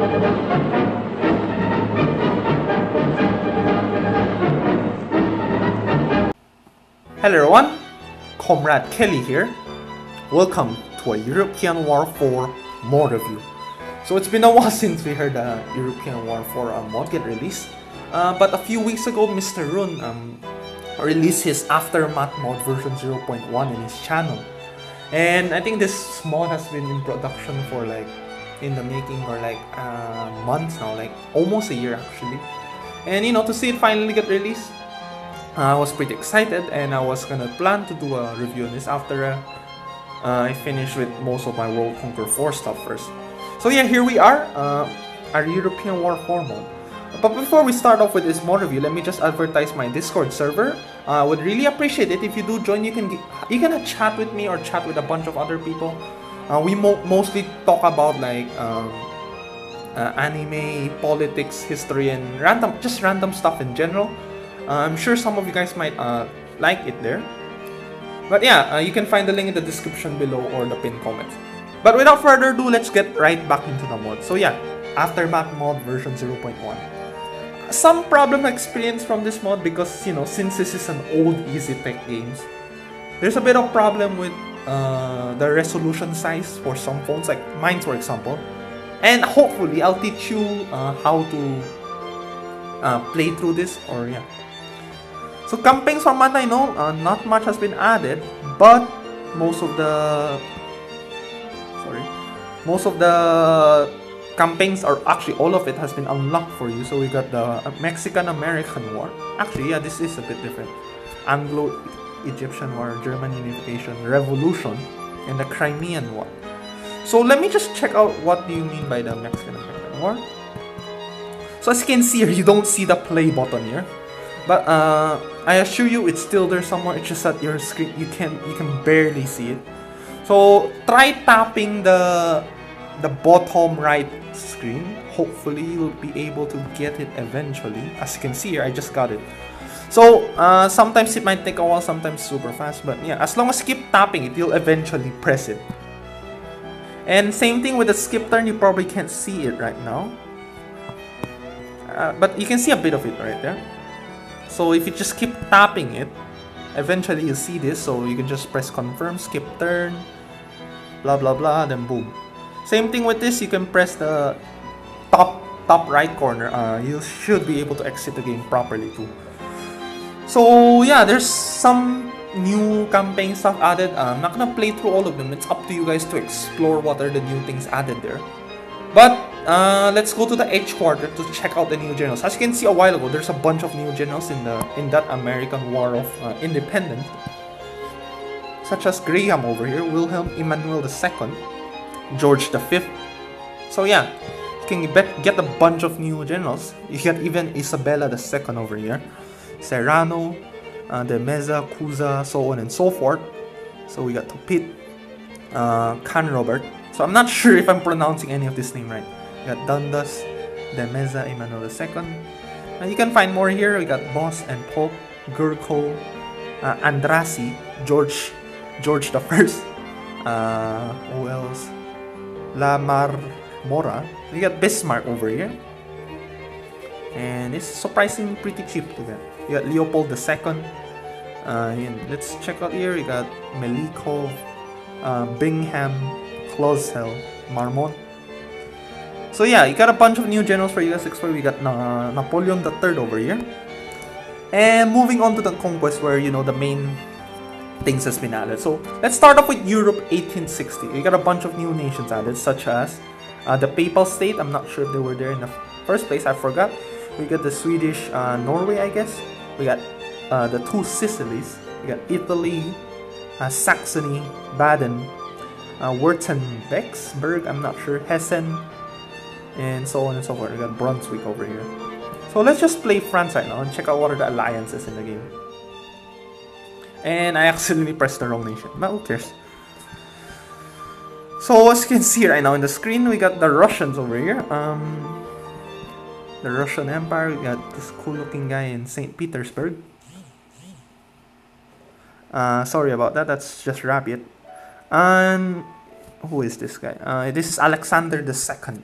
Hello everyone, Comrade Kelly here. Welcome to a European War 4 mod review. So it's been a while since we heard the European War 4 mod get released. But a few weeks ago, Mr. Rune released his Aftermath mod version 0.1 in his channel. And I think this mod has been in production for like in the making for like months now, like almost a year actually. And you know, to see it finally get released, I was pretty excited, and I was gonna plan to do a review on this after I finish with most of my World Conquer 4 stuff first. So yeah, here we are, our European War 4 mod. But before we start off with this mod review, let me just advertise my Discord server. I would really appreciate it if you do join. You can chat with me or chat with a bunch of other people. We mostly talk about like anime, politics, history, and random stuff in general. I'm sure some of you guys might like it there. But yeah, you can find the link in the description below or the pinned comments. But without further ado, let's get right back into the mod. So yeah, Aftermath mod version 0.1. Some problem experience from this mod because, you know, since this is an old EasyTech games, there's a bit of problem with the resolution size for some phones, like mine for example. And hopefully I'll teach you how to play through this, or yeah. So campaigns, from what I know, not much has been added, but most of the campaigns, or actually all of it, has been unlocked for you. So we got the Mexican-American War. Actually, yeah, this is a bit different. Anglo-Egyptian War, German Unification, Revolution, and the Crimean War. So let me just check out what do you mean by the Mexican-American War. So as you can see here, you don't see the play button here. But I assure you it's still there somewhere. It's just that your screen, you can barely see it. So try tapping the bottom right screen. Hopefully you'll be able to get it eventually. As you can see here, I just got it. So sometimes it might take a while, sometimes super fast. But yeah, as long as you keep tapping it, you'll eventually press it. And same thing with the skip turn. You probably can't see it right now, but you can see a bit of it right there. So if you just keep tapping it, eventually you'll see this. So you can just press confirm, skip turn, blah blah blah, then boom. Same thing with this, you can press the top right corner. You should be able to exit the game properly too. So yeah, there's some new campaign stuff added. I'm not gonna play through all of them. It's up to you guys to explore what are the new things added there. But let's go to the H quarter to check out the new generals. As you can see a while ago, there's a bunch of new generals in that American War of Independence, such as Graham over here, Wilhelm Emmanuel II, George V. So yeah, you can get a bunch of new generals. You get even Isabella II over here, Serrano, De Meza, Cuza, so on and so forth. So we got Topit, Khan Robert. So I'm not sure if I'm pronouncing any of this name right. We got Dundas, De Meza, Emmanuel II. You can find more here. We got Boss and Pope, Gurko, Andrasi, George I. Who else? La Marmora. We got Bismarck over here. And it's surprisingly pretty cheap to get. You got Leopold II. And let's check out here. We got Melikov, Bingham, Clausel, Marmont. So yeah, you got a bunch of new generals for you guys to explore. We got Napoleon III over here. And moving on to the conquest, where, you know, the main things has been added. So let's start off with Europe 1860. We got a bunch of new nations added, such as the Papal State. I'm not sure if they were there in the first place, I forgot. We got the Swedish Norway, I guess. We got the two Sicilies. We got Italy, Saxony, Baden, Württemberg, I'm not sure, Hessen, and so on and so forth. We got Brunswick over here. So let's just play France right now and check out what are the alliances in the game. And I accidentally pressed the wrong nation, but who cares? So as you can see right now in the screen, we got the Russians over here. The Russian Empire. We got this cool looking guy in St. Petersburg. Sorry about that, that's just Rabbit. And who is this guy? This is Alexander II.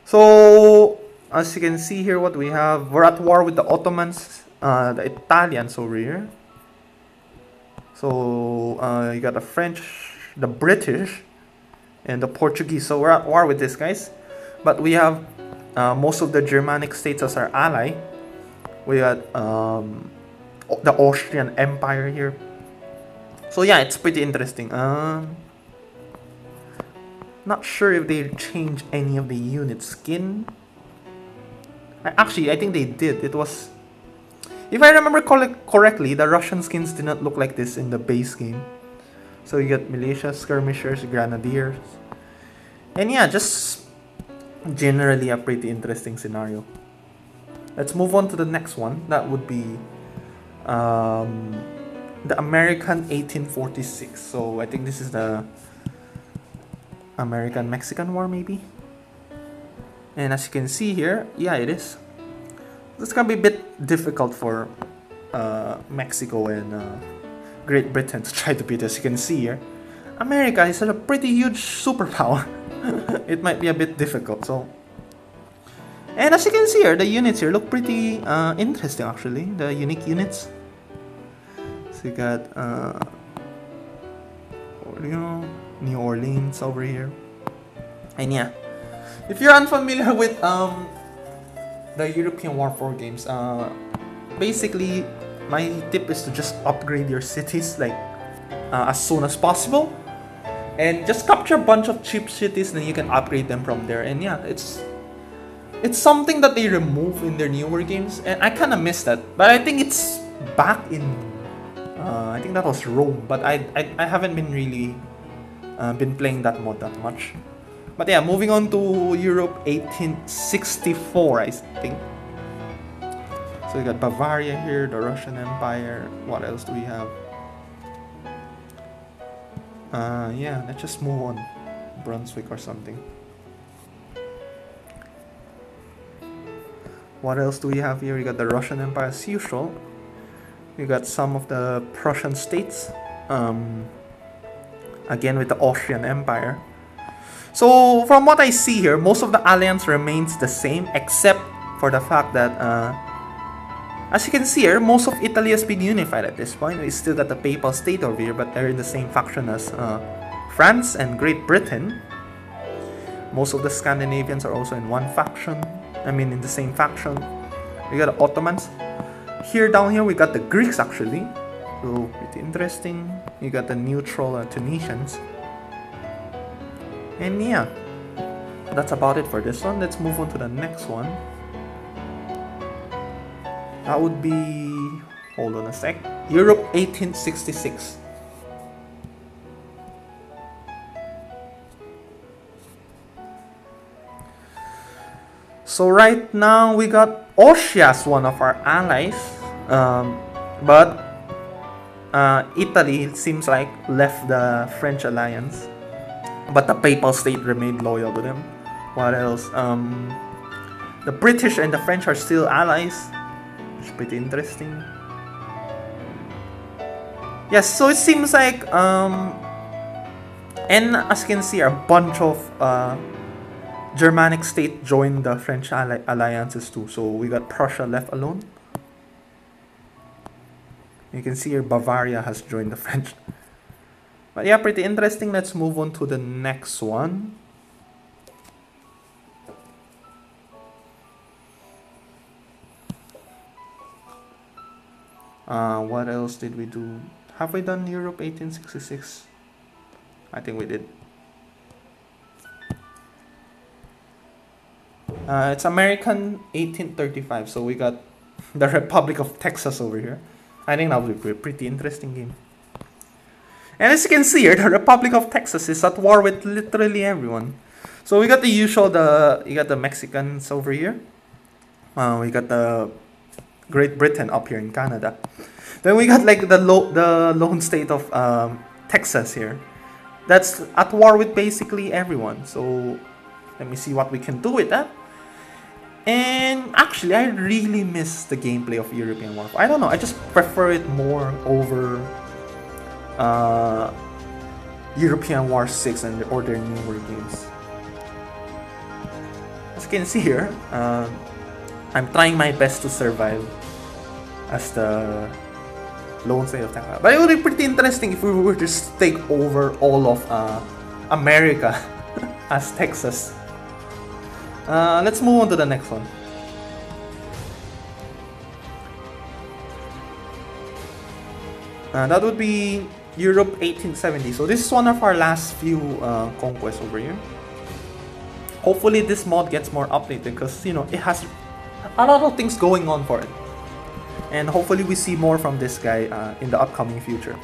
So as you can see here, what we have, we're at war with the Ottomans, the Italians over here. So you got the French, the British, and the Portuguese. So we're at war with these guys, but we have most of the Germanic states as our ally. We got the Austrian Empire here. So yeah, it's pretty interesting. Not sure if they changed any of the unit skin. Actually, I think they did. It was, if I remember correctly, the Russian skins did not look like this in the base game. So you got militia, skirmishers, grenadiers, and yeah, just generally a pretty interesting scenario. Let's move on to the next one. That would be the American 1846. So I think this is the American-Mexican War, maybe. And as you can see here, yeah, it is. It's gonna be a bit difficult for Mexico and Great Britain to try to beat. As you can see here, America is a pretty huge superpower. It might be a bit difficult. So, and as you can see here, the units here look pretty interesting actually. The unique units. So you got New Orleans over here, and yeah, if you're unfamiliar with the European War 4 games, basically my tip is to just upgrade your cities like as soon as possible, and just capture a bunch of cheap cities, then you can upgrade them from there. And yeah, it's something that they remove in their newer games, and I kind of miss that, but I think it's back in I think that was Rome, but I haven't been really been playing that mod that much. But yeah, moving on to Europe 1864, I think. So we got Bavaria here, the Russian Empire. What else do we have? Yeah, let's just move on. Brunswick or something. What else do we have here? We got the Russian Empire as usual. We got some of the Prussian states. Again with the Austrian Empire. So from what I see here, most of the alliance remains the same, except for the fact that, as you can see here, most of Italy has been unified at this point. We still got the Papal State over here, but they're in the same faction as France and Great Britain. Most of the Scandinavians are also in one faction. I mean, in the same faction. We got the Ottomans. Here, down here, we got the Greeks actually. So pretty interesting. You got the neutral Tunisians. And yeah, that's about it for this one. Let's move on to the next one. That would be, hold on a sec, Europe 1866. So right now we got Austria as one of our allies, but Italy, it seems like, left the French alliance, but the Papal State remained loyal to them. What else? The British and the French are still allies. It's pretty interesting. Yes, so it seems like, and as you can see, a bunch of Germanic states joined the French alliances too. So we got Prussia left alone. You can see here Bavaria has joined the French. But yeah, pretty interesting. Let's move on to the next one. What else did we do? Have we done Europe 1866? I think we did. It's American 1835, so we got the Republic of Texas over here. I think that will be a pretty interesting game. And as you can see here, the Republic of Texas is at war with literally everyone. So we got the usual, you got the Mexicans over here. We got the Great Britain up here in Canada. Then we got like the lone state of Texas here. That's at war with basically everyone. So let me see what we can do with that. And actually, I really miss the gameplay of European War. I don't know, I just prefer it more over European War 6 or their newer games. As you can see here, I'm trying my best to survive as the lone state of Texas. But it would be pretty interesting if we were to just take over all of America as Texas. Let's move on to the next one. That would be Europe 1870. So this is one of our last few conquests over here. Hopefully this mod gets more updated because, you know, it has a lot of things going on for it. And hopefully we see more from this guy in the upcoming future.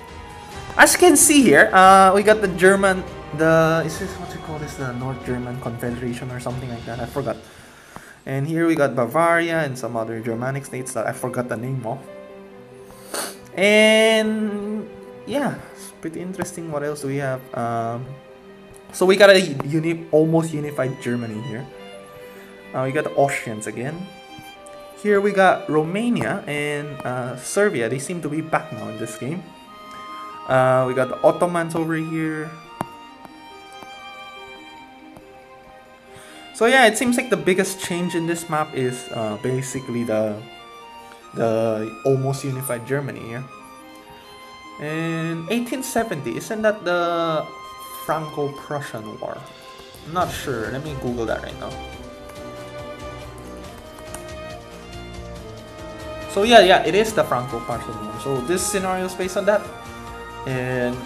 As you can see here, we got the German, is this what you call this, the North German Confederation or something like that? I forgot. And here we got Bavaria and some other Germanic states that I forgot the name of. And yeah, it's pretty interesting. What else do we have? So we got a almost unified Germany here. We got the Austrians again. Here we got Romania and Serbia. They seem to be back now in this game. We got the Ottomans over here. So yeah, it seems like the biggest change in this map is basically the almost unified Germany here. And 1870, isn't that the Franco-Prussian War? I'm not sure. Let me Google that right now. So yeah, it is the Franco-Prussian War. So this scenario is based on that. And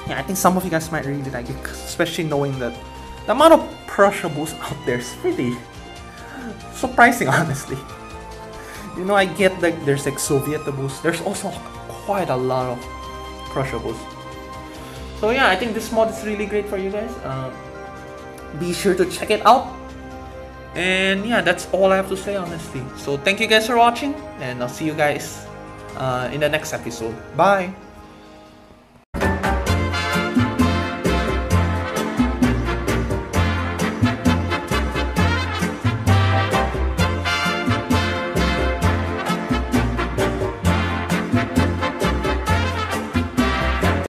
yeah, I think some of you guys might really like it, especially knowing that the amount of Prussia boosts out there is pretty surprising, honestly. You know, I get that there's like Soviet boosts. There's also quite a lot of Prussia boosts. So yeah, I think this mod is really great for you guys. Be sure to check it out. And yeah, that's all I have to say, honestly. So thank you guys for watching, and I'll see you guys in the next episode. Bye!